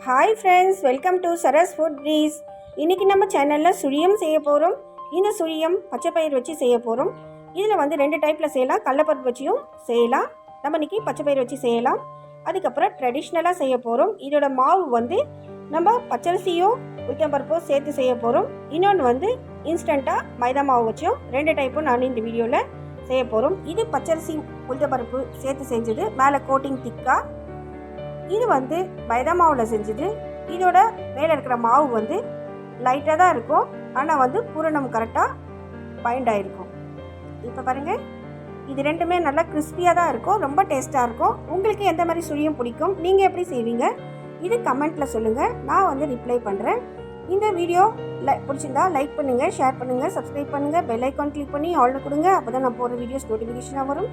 Hi friends, welcome to Saras food breeze. இன்றைக்கி நம்ம சேனலில் சுழியம் செய்ய போகிறோம். இந்த சுழியம் பச்சைப்பயிர் வச்சு செய்ய போகிறோம். இதில் வந்து 2 டைப்பில் செய்யலாம். கடலப்பருப்பு வச்சியும் செய்யலாம். நம்ம இன்றைக்கி பச்சைப்பயிர் வச்சு செய்யலாம். அதுக்கப்புறம் ட்ரெடிஷ்னலாக செய்ய போகிறோம். இதோட மாவு வந்து நம்ம பச்சரிசியோ உளுத்தம்பருப்போ சேர்த்து செய்ய போகிறோம். இன்னொன்று வந்து இன்ஸ்டண்ட்டாக மைதா மாவு வச்சும் 2 டைப்பும் நான் இந்த வீடியோவில் செய்ய போகிறோம். இது பச்சரிசி உளுத்தம்பருப்பு சேர்த்து செஞ்சது, மேலே கோட்டிங் திக்காக. இது வந்து மைதா மாவில் செஞ்சது. இதோட மேலே இருக்கிற மாவு வந்து லைட்டாக தான் இருக்கும், ஆனால் வந்து பூரணம் கரெக்டாக பைண்ட் ஆகிருக்கும். இப்போ பாருங்கள், இது ரெண்டுமே நல்லா கிறிஸ்பியாக தான் இருக்கும், ரொம்ப டேஸ்ட்டாக இருக்கும். உங்களுக்கு எந்த மாதிரி சுழியம் பிடிக்கும், நீங்கள் எப்படி செய்வீங்க, இது கமெண்ட்டில் சொல்லுங்கள். நான் வந்து ரிப்ளை பண்ணுறேன். இந்த வீடியோ பிடிச்சிருந்தா லைக் பண்ணுங்கள், ஷேர் பண்ணுங்கள், சப்ஸ்கிரைப் பண்ணுங்கள், பெல் ஐக்கான் கிளிக் பண்ணி ஆல்னு கொடுங்க. அப்போ தான் நான் போகிற வீடியோஸ் நோட்டிஃபிகேஷனாக வரும்.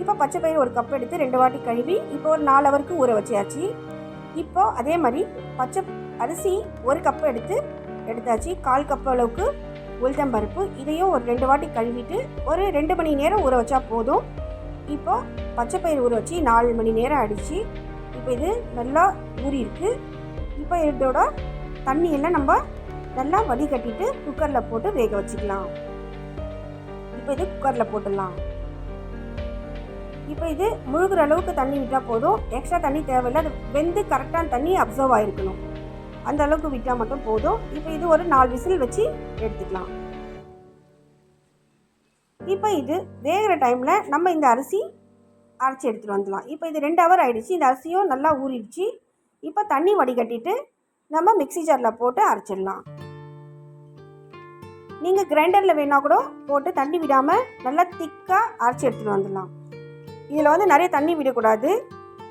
இப்போ பச்சைப்பயிர் ஒரு கப் எடுத்து 2 வாட்டி கழுவி இப்போ ஒரு 4 ஹவருக்கு ஊற வச்சாச்சு. இப்போ அதே மாதிரி பச்சை அரிசி ஒரு கப்பு எடுத்தாச்சு. 1/4 கப் அளவுக்கு உளுத்தம்பருப்பு, இதையும் ஒரு 2 வாட்டி கழுவிட்டு ஒரு 2 மணி நேரம் ஊற வச்சா போதும். இப்போ பச்சைப்பயிர் ஊற வச்சு 4 மணி நேரம் ஆயிடுச்சு. இப்போ இது நல்லா ஊறி இருக்குது. இப்போ இதோட தண்ணியெல்லாம் நம்ம நல்லா வடிகட்டிட்டு குக்கரில் போட்டு வேக வச்சுக்கலாம். இப்போ இது குக்கரில் போட்டுடலாம். இப்போ இது முழுகிற அளவுக்கு தண்ணி விட்டால் போதும், எக்ஸ்ட்ரா தண்ணி தேவையில்லை. அது வெந்து கரெக்டான தண்ணி அப்சர்வ் ஆகிருக்கணும், அந்த அளவுக்கு விட்டால் மட்டும் போதும். இப்போ இது ஒரு 4 விசில் வச்சு எடுத்துக்கலாம். இப்போ இது வேகிற டைமில் நம்ம இந்த அரிசி அரைச்சி எடுத்துகிட்டு வந்துடலாம். இப்போ இது 2 ஹவர் ஆகிடுச்சு. இந்த அரிசியும் நல்லா ஊறிடுச்சு. இப்போ தண்ணி வடிகட்டிட்டு நம்ம மிக்ஸி ஜாரில் போட்டு அரைச்சிடலாம். நீங்கள் கிரைண்டரில் வேணால் கூட போட்டு தண்ணி விடாமல் நல்லா திக்காக அரைச்சி எடுத்துகிட்டு வந்துடலாம். இதில் வந்து நிறைய தண்ணி விடக்கூடாது,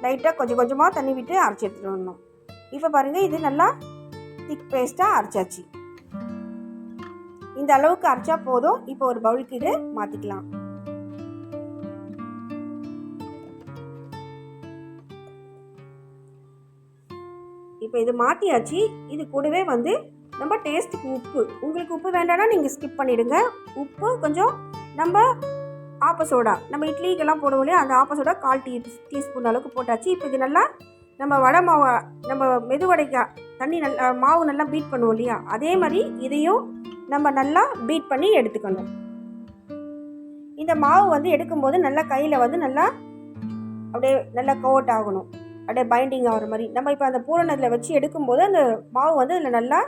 லைட்டாக கொஞ்சம் கொஞ்சமாக தண்ணி விட்டு அரைச்சி எடுத்துகிட்டு வரணும். இப்போ பாருங்கள், இது நல்லா திக் பேஸ்ட்டாக அரைச்சாச்சு. இந்த அளவுக்கு அரைச்சா போதும். இப்போ ஒரு பவுலுக்கு இது மாற்றிக்கலாம். இப்போ இது மாற்றியாச்சு. இது கூடவே வந்து நம்ம டேஸ்ட்டுக்கு உப்பு, உங்களுக்கு உப்பு வேண்டாம்னா நீங்கள் ஸ்கிப் பண்ணிவிடுங்க. உப்பு கொஞ்சம் நம்ம ஆப்பசோடா, நம்ம இட்லிக்கெல்லாம் போடுவோம் இல்லையா, அந்த ஆப்பசோடா 1/4 டீஸ்பூன் அளவுக்கு போட்டாச்சு. இப்போ இது நல்லா நம்ம வடை மாவை, நம்ம மெதுவடைக்க தண்ணி நல்லா மாவு நல்லா பீட் பண்ணுவோம் இல்லையா, அதே மாதிரி இதையும் நம்ம நல்லா பீட் பண்ணி எடுத்துக்கணும். இந்த மாவு வந்து எடுக்கும்போது நல்லா கையில் வந்து நல்லா அப்படியே நல்லா கோட் ஆகணும், அப்படியே பைண்டிங் ஆகிற மாதிரி. நம்ம இப்போ அந்த பூரணத்தில் வச்சு எடுக்கும்போது அந்த மாவு வந்து அதில் நல்லா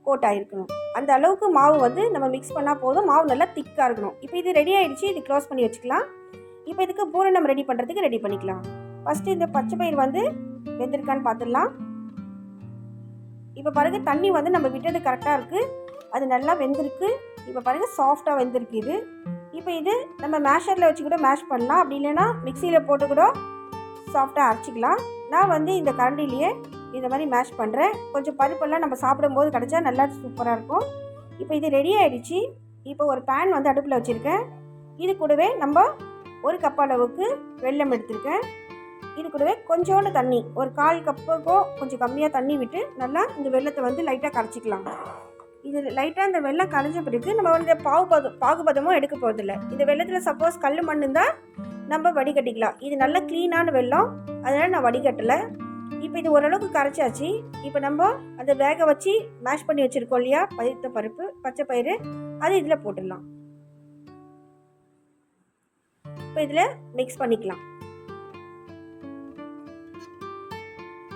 கோட் ஆகிருக்கணும். அந்த அளவுக்கு மாவு வந்து நம்ம மிக்ஸ் பண்ணால் போதும். மாவு நல்லா திக்காக இருக்கணும். இப்போ இது ரெடி ஆகிடுச்சு. இது க்ளோஸ் பண்ணி வச்சுக்கலாம். இப்போ இதுக்கு பூரணம் ரெடி பண்ணுறதுக்கு ரெடி பண்ணிக்கலாம். ஃபஸ்ட்டு இந்த பச்சைப்பயிர் வந்து வெந்திருக்கான்னு பார்த்துடலாம். இப்போ பாருங்கள், தண்ணி வந்து நம்ம விட்டது கரெக்டாக இருக்குது, அது நல்லா வெந்திருக்கு. இப்போ பாருங்கள், சாஃப்டாக வெந்திருக்கு இது. இப்போ இது நம்ம மேஷரில் வச்சு கூட மேஷ் பண்ணலாம், அப்படி இல்லைன்னா மிக்சியில் போட்டு கூட சாஃப்டாக அரைச்சிக்கலாம். நான் வந்து இந்த கரண்டிலேயே இந்த மாதிரி மேஷ் பண்ணுறேன். கொஞ்சம் பருப்பெல்லாம் நம்ம சாப்பிடும்போது கிடச்சா நல்லா சூப்பராக இருக்கும். இப்போ இது ரெடி ஆகிடுச்சு. இப்போ ஒரு பேன் வந்து அடுப்பில் வச்சுருக்கேன். இது கூடவே நம்ம 1 கப் அளவுக்கு வெல்லம் எடுத்துருக்கேன். இது கூடவே கொஞ்சோண்டு தண்ணி, ஒரு 1/4 கப்புக்கோ கொஞ்சம் கம்மியாக தண்ணி விட்டு நல்லா இந்த வெல்லத்தை வந்து லைட்டாக கரைச்சிக்கலாம். இது லைட்டாக இந்த வெல்லம் கரைஞ்ச பிறகு நம்ம வந்து பாகுபதமும் எடுக்க போகிறதில்ல. இந்த வெல்லத்தில் சப்போஸ் கல் மண் இருந்தால் நம்ம வடிகட்டிக்கலாம். இது நல்ல க்ளீனான வெல்லம், அதனால் நான் வடிகட்டலை. இப்போ இது ஓரளவுக்கு கரைச்சாச்சு. இப்போ நம்ம அதை வேக வச்சு மேஷ் பண்ணி வச்சுருக்கோம் இல்லையா, பயிர்த்த பருப்பு பச்சை பயிறு, அது இதில் போட்டுடலாம். இப்போ இதில் மிக்ஸ் பண்ணிக்கலாம்.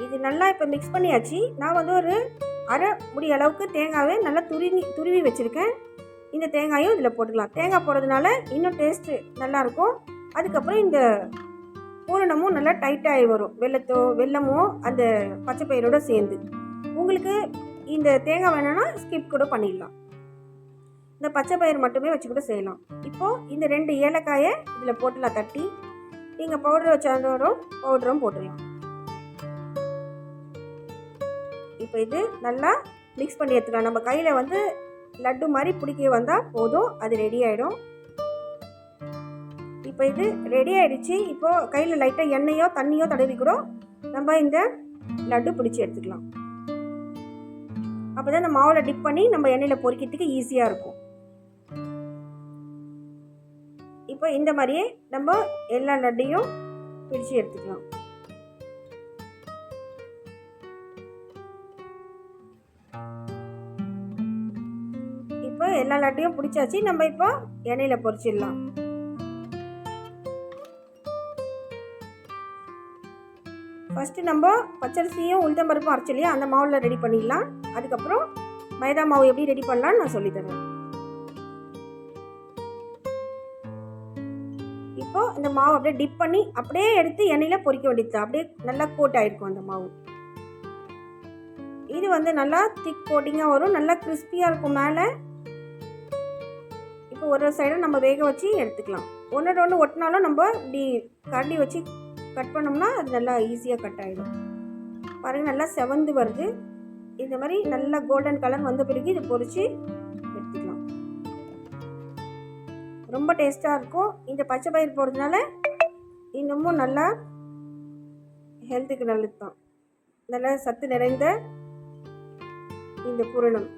இது நல்லா இப்போ மிக்ஸ் பண்ணியாச்சு. நான் வந்து ஒரு அரை முடி அளவுக்கு தேங்காவை நல்லா துருவி வச்சுருக்கேன். இந்த தேங்காயும் இதில் போட்டுக்கலாம். தேங்காய் போடுறதுனால இன்னும் டேஸ்ட்டு நல்லாயிருக்கும். அதுக்கப்புறம் இந்த பூரணமும் நல்லா டைட்டாகி வரும், வெல்லமும் அந்த பச்சைப்பயிரோடு சேர்ந்து. உங்களுக்கு இந்த தேங்காய் வேணும்னா ஸ்கிப் கூட பண்ணிடலாம். இந்த பச்சைப்பயிர் மட்டுமே வச்சு கூட செய்யலாம். இப்போது இந்த 2 ஏலக்காயை இதில் போட்டுலாம் தட்டி, நீங்கள் பவுடர் வச்சாலும் பவுடரும் போட்டுடலாம். இப்போ இது நல்லா மிக்ஸ் பண்ணி எடுத்துக்கலாம். நம்ம கையில் வந்து லட்டு மாதிரி பிடிக்க வந்தால் போதும், அது ரெடி ஆகிடும். இப்போ இது ரெடி ஆகிடுச்சு. இப்போது கையில் லைட்டாக எண்ணெயோ தண்ணியோ தடவி கூட நம்ம இந்த லட்டு பிடிச்சி எடுத்துக்கலாம். அப்போ தான் இந்த மாவில் டிப் பண்ணி நம்ம எண்ணெயில் பொரிக்கிறதுக்கு ஈஸியாக இருக்கும். இப்போ இந்த மாதிரியே நம்ம எல்லா லட்டையும் பிடிச்சி எடுத்துக்கலாம். எல்லா லட்டையும் பிடிச்சாச்சு. நம்ம இப்போ எண்ணெயில் பொரிச்சிடலாம். ஃபஸ்ட்டு நம்ம பச்சரிசியும் உளுத்தம்பருப்பும் அரைச்சி இல்லையா, அந்த மாவில் ரெடி பண்ணிடலாம். அதுக்கப்புறம் மைதா மாவு எப்படி ரெடி பண்ணலான்னு நான் சொல்லித்தரேன். இப்போது இந்த மாவு அப்படியே டிப் பண்ணி அப்படியே எடுத்து எண்ணெயில் பொரிக்க வேண்டியது. அப்படியே நல்லா கோட் ஆகிருக்கும் அந்த மாவு. இது வந்து நல்லா திக் கோட்டிங்காக வரும், நல்லா கிறிஸ்பியாக இருக்கும் மேலே. இப்போ ஒரு சைடும் நம்ம வேக வச்சு எடுத்துக்கலாம். ஒன்றோட ஒன்று ஒட்டினாலும் நம்ம இப்படி கரண்டி வச்சு கட் பண்ணோம்னா அது நல்லா ஈஸியாக கட் ஆகிடும். பாருங்கள், நல்லா செவந்து வருது. இந்த மாதிரி நல்லா கோல்டன் கலர் வந்த பிறகு இது பொரித்து எடுத்துக்கலாம். ரொம்ப டேஸ்ட்டாக இருக்கும். இந்த பச்சை பயிர் போடுறதுனால இன்னமும் நல்லா ஹெல்த்துக்கு நல்லது தான். நல்லா சத்து நிறைந்த இந்த புரளம்.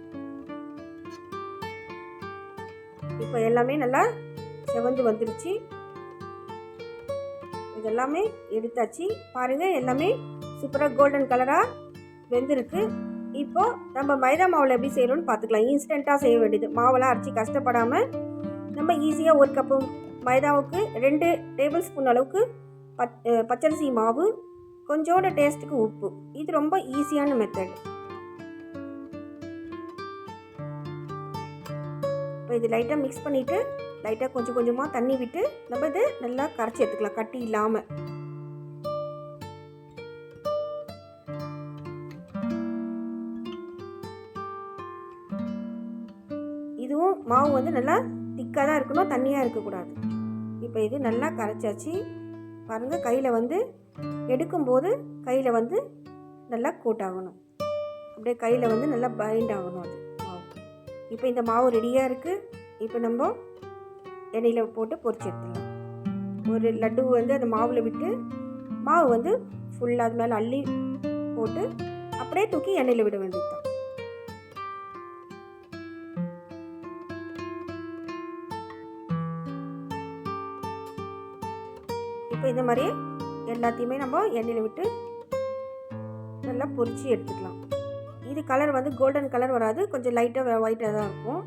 இப்போ எல்லாமே நல்லா செவந்து வந்துருச்சு. இதெல்லாமே எடுத்தாச்சு. பாருங்கள், எல்லாமே சூப்பராக கோல்டன் கலராக வெந்திருக்கு. இப்போது நம்ம மைதா மாவில் எப்படி செய்யணும்னு பார்த்துக்கலாம். இன்ஸ்டண்ட்டாக செய்ய வேண்டியது. மாவெல்லாம் அரைச்சி கஷ்டப்படாமல் நம்ம ஈஸியாக ஒரு கப்பு மைதாவுக்கு 2 டேபிள் ஸ்பூன் அளவுக்கு பச்சரிசி மாவு, கொஞ்சோட டேஸ்ட்டுக்கு உப்பு. இது ரொம்ப ஈஸியான மெத்தட். இப்போ இது லைட்டாக மிக்ஸ் பண்ணிவிட்டு லைட்டாக கொஞ்சம் கொஞ்சமாக தண்ணி விட்டு நம்ம இது நல்லா கரைச்சி எடுத்துக்கலாம், கட்டி இல்லாமல். இதுவும் மாவு வந்து நல்லா திக்காக தான் இருக்கணும், தண்ணியாக இருக்கக்கூடாது. இப்போ இது நல்லா கரைச்சாச்சு. பாருங்கள், கையில் வந்து எடுக்கும்போது கையில் வந்து நல்லா கோட் ஆகணும். அப்படியே கையில் வந்து நல்லா பைண்ட் ஆகணும் அது மாவு. இப்போ இந்த மாவு ரெடியாக இருக்குது. இப்போ நம்ம எண்ணெயில் போட்டு பொரிச்சு எடுத்துடலாம். ஒரு லட்டு வந்து அந்த மாவில் விட்டு மாவு வந்து ஃபுல்லாக அது மேலே அள்ளி போட்டு அப்படியே தூக்கி எண்ணெயில் விட வேண்டியது தான். இப்போ இந்த மாதிரி எல்லாத்தையுமே நம்ம எண்ணெயில் விட்டு நல்லா பொரிச்சு எடுத்துக்கலாம். இது கலர் வந்து கோல்டன் கலர் வராது, கொஞ்சம் லைட்டாக ஒயிட்டாக தான் இருக்கும்.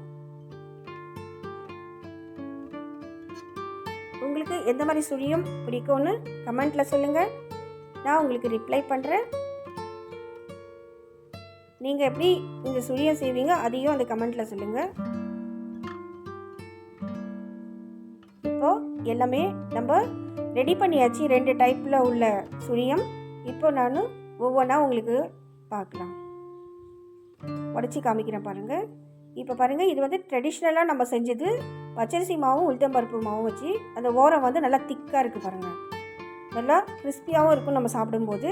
உங்களுக்கு எந்த மாதிரி சுழியம் பிடிக்கும்னு கமெண்ட்டில் சொல்லுங்கள். நான் உங்களுக்கு ரிப்ளை பண்ணுறேன். நீங்கள் எப்படி இந்த சுழியம் செய்வீங்க அதையும் அந்த கமெண்ட்டில் சொல்லுங்கள். இப்போது எல்லாமே நம்ம ரெடி பண்ணியாச்சு. 2 டைப்பில் உள்ள சுழியம். இப்போ நான் ஒவ்வொன்றா உங்களுக்கு பார்க்கலாம், உடச்சி காமிக்கிறேன் பாருங்கள். இப்போ பாருங்கள், இது வந்து ட்ரெடிஷ்னலாக நம்ம செஞ்சது. பச்சரிசி மாவும் உளுத்தம்பருப்பு மாவும் வச்சு அந்த ஓரம் வந்து நல்லா திக்காக இருக்குது பாருங்கள். நல்லா கிறிஸ்பியாகவும் இருக்கும் நம்ம சாப்பிடும்போது.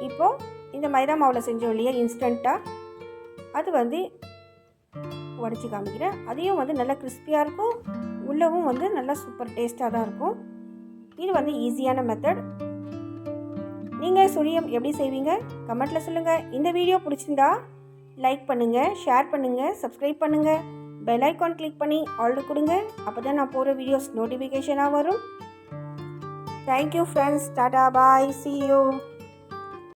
இப்போது இந்த மைதா மாவில் செஞ்சோம் இல்லையா இன்ஸ்டண்ட்டாக, அது வந்து உடச்சி காமிக்கிறேன். அதையும் வந்து நல்லா கிறிஸ்பியாக இருக்கும், உள்ளவும் வந்து நல்லா சூப்பர் டேஸ்ட்டாக தான் இருக்கும். இது வந்து ஈஸியான மெத்தட். நீங்கள் சுழியம் எப்படி செய்வீங்க கமெண்ட்டில் சொல்லுங்கள். இந்த வீடியோ பிடிச்சிருந்தா லைக் பண்ணுங்கள், ஷேர் பண்ணுங்கள், சப்ஸ்கிரைப் பண்ணுங்கள், பெல் ஐக்கான் கிளிக் பண்ணி ஆல் கொடுங்க. அப்போ தான் நான் போகிற வீடியோஸ் நோட்டிஃபிகேஷனாக வரும். Thank you friends. Tata bye, see you.